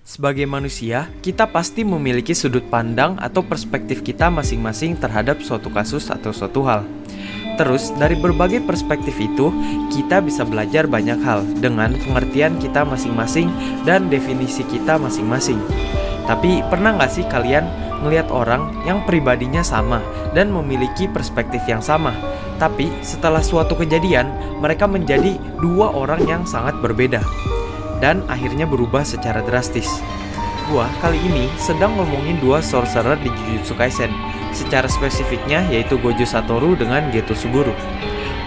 Sebagai manusia, kita pasti memiliki sudut pandang atau perspektif kita masing-masing terhadap suatu kasus atau suatu hal. Terus, dari berbagai perspektif itu, kita bisa belajar banyak hal dengan pengertian kita masing-masing dan definisi kita masing-masing. Tapi, pernah nggak sih kalian ngelihat orang yang pribadinya sama dan memiliki perspektif yang sama? Tapi, setelah suatu kejadian, mereka menjadi dua orang yang sangat berbeda dan akhirnya berubah secara drastis. Gua kali ini sedang ngomongin dua sorcerer di Jujutsu Kaisen. Secara spesifiknya yaitu Gojo Satoru dengan Geto Suguru.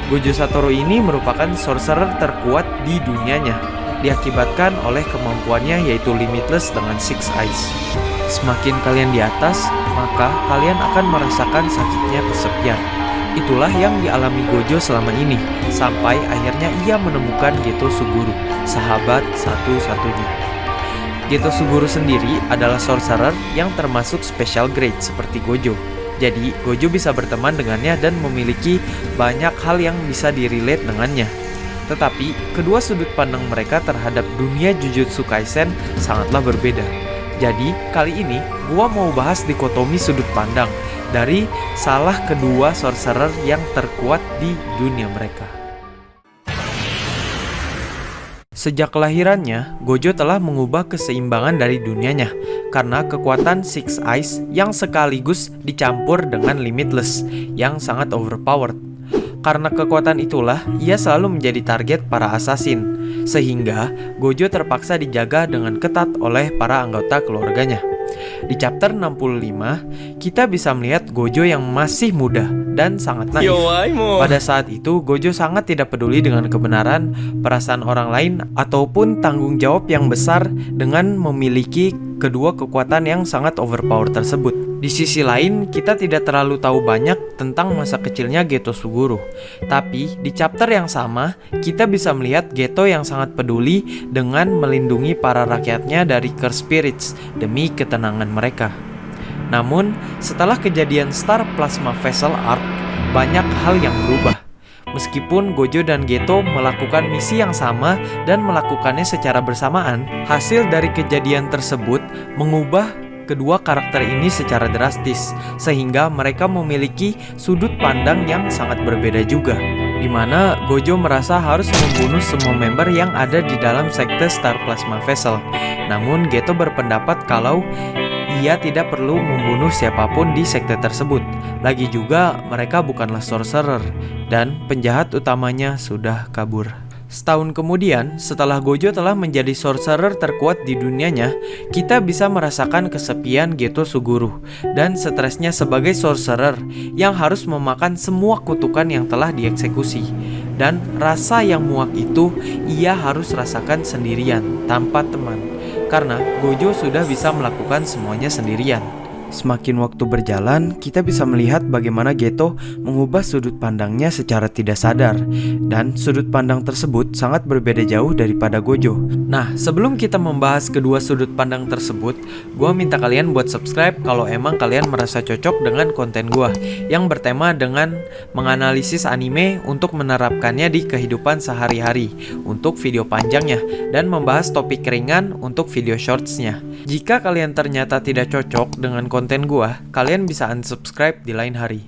Gojo Satoru ini merupakan sorcerer terkuat di dunianya, diakibatkan oleh kemampuannya yaitu Limitless dengan Six Eyes. Semakin kalian di atas, maka kalian akan merasakan sakitnya kesepian. Itulah yang dialami Gojo selama ini, sampai akhirnya ia menemukan Geto Suguru, sahabat satu-satunya. Geto Suguru sendiri adalah sorcerer yang termasuk special grade seperti Gojo. Jadi, Gojo bisa berteman dengannya dan memiliki banyak hal yang bisa direlate dengannya. Tetapi, kedua sudut pandang mereka terhadap dunia Jujutsu Kaisen sangatlah berbeda. Jadi, kali ini gua mau bahas dikotomi sudut pandang dari salah kedua sorcerer yang terkuat di dunia mereka. Sejak kelahirannya, Gojo telah mengubah keseimbangan dari dunianya karena kekuatan Six Eyes yang sekaligus dicampur dengan Limitless yang sangat overpowered. Karena kekuatan itulah, ia selalu menjadi target para assassin, sehingga Gojo terpaksa dijaga dengan ketat oleh para anggota keluarganya. Di chapter 65, kita bisa melihat Gojo yang masih muda dan sangat naif. Pada saat itu, Gojo sangat tidak peduli dengan kebenaran, perasaan orang lain, ataupun tanggung jawab yang besar dengan memiliki kedua kekuatan yang sangat overpower tersebut. Di sisi lain, kita tidak terlalu tahu banyak tentang masa kecilnya Geto Suguru. Tapi, di chapter yang sama, kita bisa melihat Geto yang sangat peduli dengan melindungi para rakyatnya dari curse spirits demi ketenangan mereka. Namun, setelah kejadian Star Plasma Vessel Arc, banyak hal yang berubah. Meskipun Gojo dan Geto melakukan misi yang sama dan melakukannya secara bersamaan, hasil dari kejadian tersebut mengubah kedua karakter ini secara drastis, sehingga mereka memiliki sudut pandang yang sangat berbeda juga, di mana Gojo merasa harus membunuh semua member yang ada di dalam sekte Star Plasma Vessel. Namun Geto berpendapat kalau ia tidak perlu membunuh siapapun di sekte tersebut. Lagi juga mereka bukanlah sorcerer dan penjahat utamanya sudah kabur. Setahun kemudian, setelah Gojo telah menjadi sorcerer terkuat di dunianya, kita bisa merasakan kesepian Geto Suguru dan stresnya sebagai sorcerer yang harus memakan semua kutukan yang telah dieksekusi. Dan rasa yang muak itu ia harus rasakan sendirian, tanpa teman, karena Gojo sudah bisa melakukan semuanya sendirian. Semakin waktu berjalan, kita bisa melihat bagaimana Geto mengubah sudut pandangnya secara tidak sadar. Dan sudut pandang tersebut sangat berbeda jauh daripada Gojo. Nah, sebelum kita membahas kedua sudut pandang tersebut, gua minta kalian buat subscribe kalau emang kalian merasa cocok dengan konten gua yang bertema dengan menganalisis anime untuk menerapkannya di kehidupan sehari-hari untuk video panjangnya, dan membahas topik ringan untuk video shortsnya. Jika kalian ternyata tidak cocok dengan konten gua, kalian bisa unsubscribe di lain hari.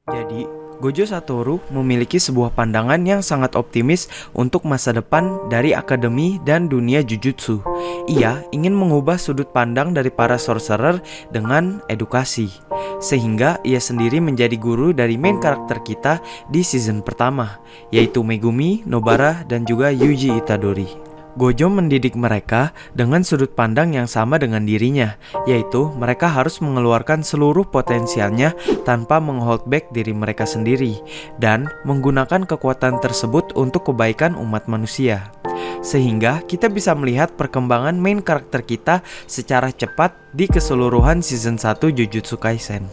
Jadi, Gojo Satoru memiliki sebuah pandangan yang sangat optimis untuk masa depan dari akademi dan dunia Jujutsu. Ia ingin mengubah sudut pandang dari para sorcerer dengan edukasi, sehingga ia sendiri menjadi guru dari main karakter kita di season pertama, yaitu Megumi, Nobara, dan juga Yuji Itadori. Gojo mendidik mereka dengan sudut pandang yang sama dengan dirinya, yaitu mereka harus mengeluarkan seluruh potensialnya tanpa menghold back diri mereka sendiri, dan menggunakan kekuatan tersebut untuk kebaikan umat manusia. Sehingga kita bisa melihat perkembangan main karakter kita secara cepat di keseluruhan season 1 Jujutsu Kaisen.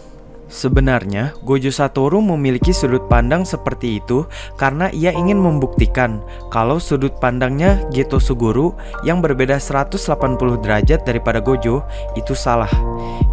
Sebenarnya, Gojo Satoru memiliki sudut pandang seperti itu karena ia ingin membuktikan kalau sudut pandangnya Geto Suguru yang berbeda 180 derajat daripada Gojo itu salah.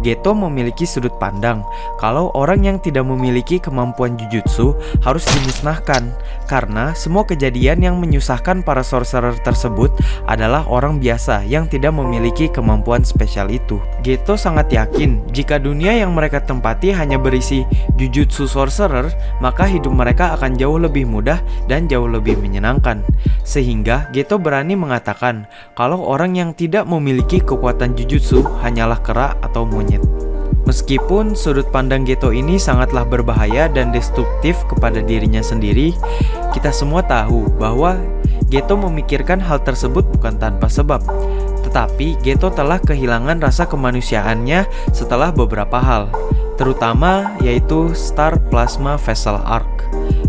Geto memiliki sudut pandang kalau orang yang tidak memiliki kemampuan jujutsu harus dimusnahkan karena semua kejadian yang menyusahkan para sorcerer tersebut adalah orang biasa yang tidak memiliki kemampuan spesial itu. Geto sangat yakin jika dunia yang mereka tempati hanya berisi jujutsu sorcerer, maka hidup mereka akan jauh lebih mudah dan jauh lebih menyenangkan. Sehingga Geto berani mengatakan kalau orang yang tidak memiliki kekuatan jujutsu hanyalah kera atau monyet. Meskipun sudut pandang Geto ini sangatlah berbahaya dan destruktif kepada dirinya sendiri, kita semua tahu bahwa Geto memikirkan hal tersebut bukan tanpa sebab. Tetapi Geto telah kehilangan rasa kemanusiaannya setelah beberapa hal, terutama yaitu Star Plasma Vessel Arc,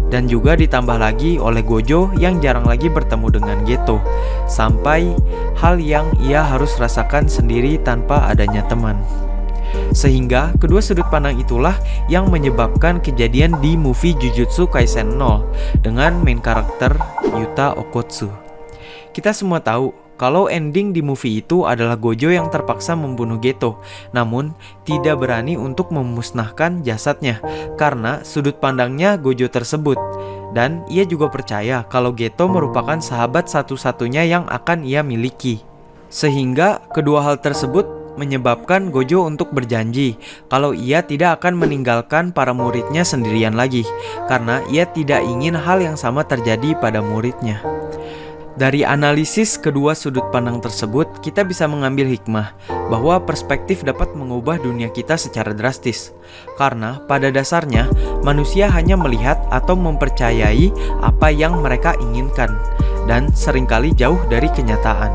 dan juga ditambah lagi oleh Gojo yang jarang lagi bertemu dengan Geto, sampai hal yang ia harus rasakan sendiri tanpa adanya teman. Sehingga kedua sudut pandang itulah yang menyebabkan kejadian di movie Jujutsu Kaisen 0 dengan main karakter Yuta Okkotsu. Kita semua tahu kalau ending di movie itu adalah Gojo yang terpaksa membunuh Geto, namun tidak berani untuk memusnahkan jasadnya karena sudut pandangnya Gojo tersebut. Dan ia juga percaya kalau Geto merupakan sahabat satu-satunya yang akan ia miliki. Sehingga kedua hal tersebut menyebabkan Gojo untuk berjanji kalau ia tidak akan meninggalkan para muridnya sendirian lagi, karena ia tidak ingin hal yang sama terjadi pada muridnya. Dari analisis kedua sudut pandang tersebut, kita bisa mengambil hikmah bahwa perspektif dapat mengubah dunia kita secara drastis. Karena pada dasarnya, manusia hanya melihat atau mempercayai apa yang mereka inginkan, dan seringkali jauh dari kenyataan.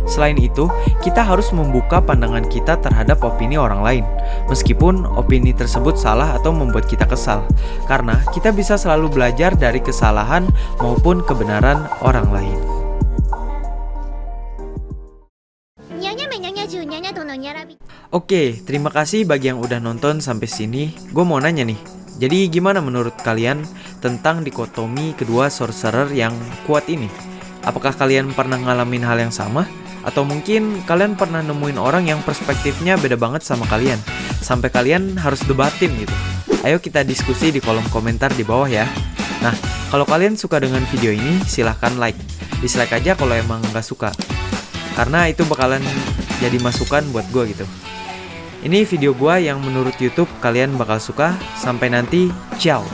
Selain itu, kita harus membuka pandangan kita terhadap opini orang lain, meskipun opini tersebut salah atau membuat kita kesal, karena kita bisa selalu belajar dari kesalahan maupun kebenaran orang lain. Oke, terima kasih bagi yang udah nonton sampai sini. Gue mau nanya nih, jadi gimana menurut kalian tentang dikotomi kedua sorcerer yang kuat ini? Apakah kalian pernah ngalamin hal yang sama? Atau mungkin kalian pernah nemuin orang yang perspektifnya beda banget sama kalian, sampai kalian harus debatin gitu. Ayo kita diskusi di kolom komentar di bawah ya. Nah, kalau kalian suka dengan video ini, silahkan like. Dislike aja kalau emang gak suka, karena itu bakalan jadi masukan buat gue gitu. Ini video gue yang menurut YouTube kalian bakal suka. Sampai nanti, ciao.